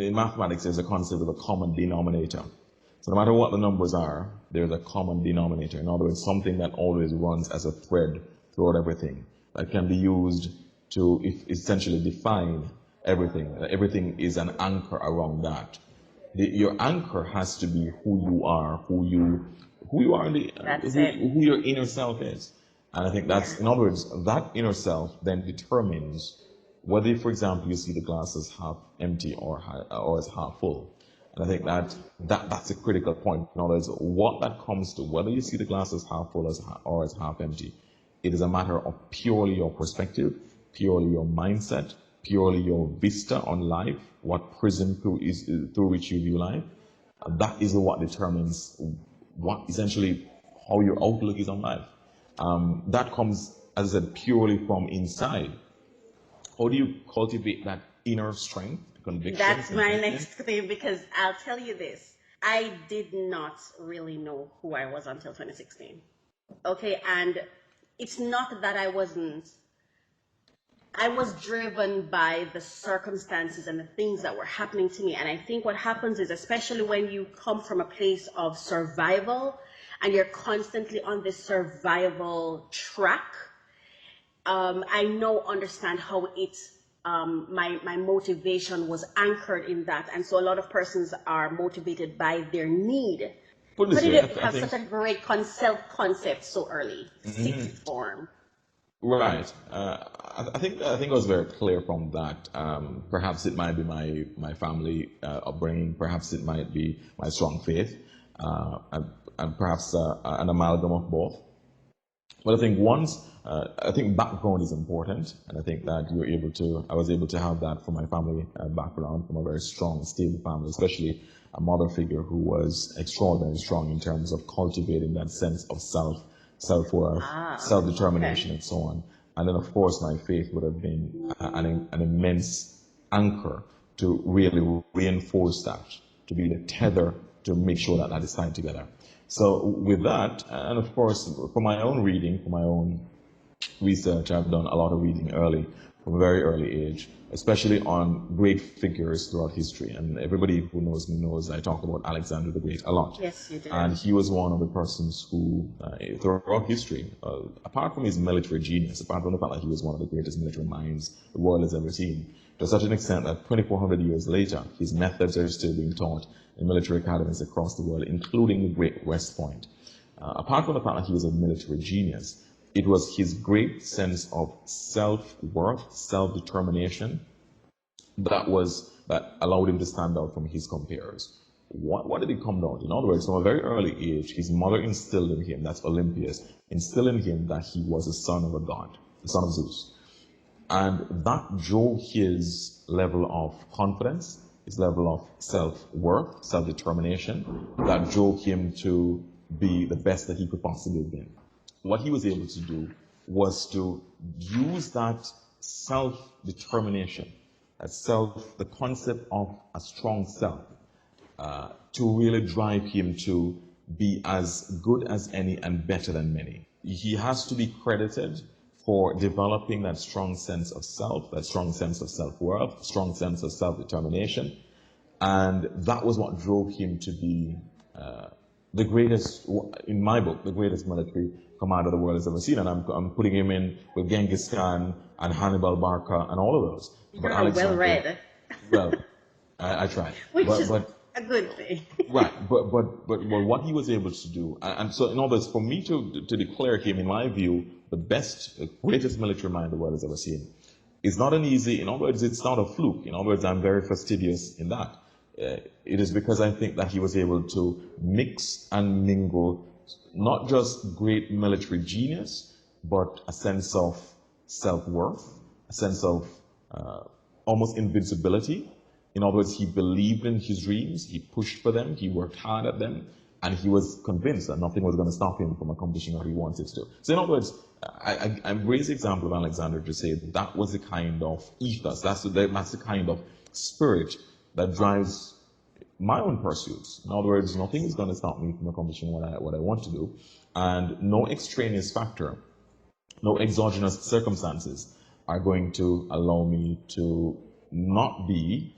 in mathematics, there's a concept of a common denominator. So no matter what the numbers are, there's a common denominator. In other words, something that always runs as a thread throughout everything that can be used to essentially define everything. Everything is an anchor around that. Your anchor has to be who you are, who you are, who your inner self is. And I think that's, in other words, that inner self then determines whether, for example, you see the glass as half empty or as half full. And I think that's a critical point. In other words, what that comes to, whether you see the glass as half full or as half empty, it is a matter of purely your perspective, purely your mindset, purely your vista on life, what prism through which you view life. That is what determines what essentially how your outlook is on life. That comes, as I said, purely from inside. How do you cultivate that inner strength, conviction? That's my next thing, because I'll tell you this. I did not really know who I was until 2016. Okay, and it's not that I was driven by the circumstances and the things that were happening to me. And I think what happens is, especially when you come from a place of survival and you're constantly on this survival track, I understand how my motivation was anchored in that. And so a lot of persons are motivated by their need. But it have such a great concept so early, sixth form. Right. I think it was very clear from that. Perhaps it might be my family upbringing. Perhaps it might be my strong faith, and perhaps an amalgam of both. But I think background is important, and I think that I was able to have that from my family background, from a very strong, stable family, especially a mother figure who was extraordinarily strong in terms of cultivating that sense of self-worth, self-determination, and so on. And then, of course, my faith would have been an immense anchor to really reinforce that, to be the tether to make sure that is tied together. So with that, and of course, for my own reading, for my own research, I've done a lot of reading from a very early age, especially on great figures throughout history. And everybody who knows me knows I talk about Alexander the Great a lot. Yes, you do. And he was one of the persons who, throughout history, apart from his military genius, apart from the fact that he was one of the greatest military minds the world has ever seen, to such an extent that 2,400 years later, his methods are still being taught in military academies across the world, including the Great West Point. Apart from the fact that he was a military genius, it was his great sense of self-worth, self-determination that allowed him to stand out from his compeers. What did it come down to? In other words, from a very early age, his mother instilled in him, that's Olympias, instilled in him that he was a son of a god, the son of Zeus. And that drove his level of confidence, his level of self-worth, self-determination, that drove him to be the best that he could possibly be. What he was able to do was to use that self-determination, the concept of a strong self, to really drive him to be as good as any and better than many. He has to be credited for developing that strong sense of self, that strong sense of self-worth, strong sense of self-determination. And that was what drove him to be the greatest, in my book, the greatest military commander the world has ever seen. And I'm putting him in with Genghis Khan and Hannibal Barca and all of those. You're well read. Well, I tried. Which is a good thing. Right, but what he was able to do, and so in other words, for me to declare him, in my view, the greatest military mind the world has ever seen, is not an easy, in other words, it's not a fluke. In other words, I'm very fastidious in that. It is because I think that he was able to mix and mingle not just great military genius, but a sense of self-worth, a sense of almost invincibility. In other words, he believed in his dreams, he pushed for them, he worked hard at them, and he was convinced that nothing was going to stop him from accomplishing what he wanted to. So in other words, I raise the example of Alexander to say that was the kind of ethos, that's the kind of spirit that drives my own pursuits. In other words, nothing is going to stop me from accomplishing what I want to do, and no extraneous factor, no exogenous circumstances are going to allow me to not be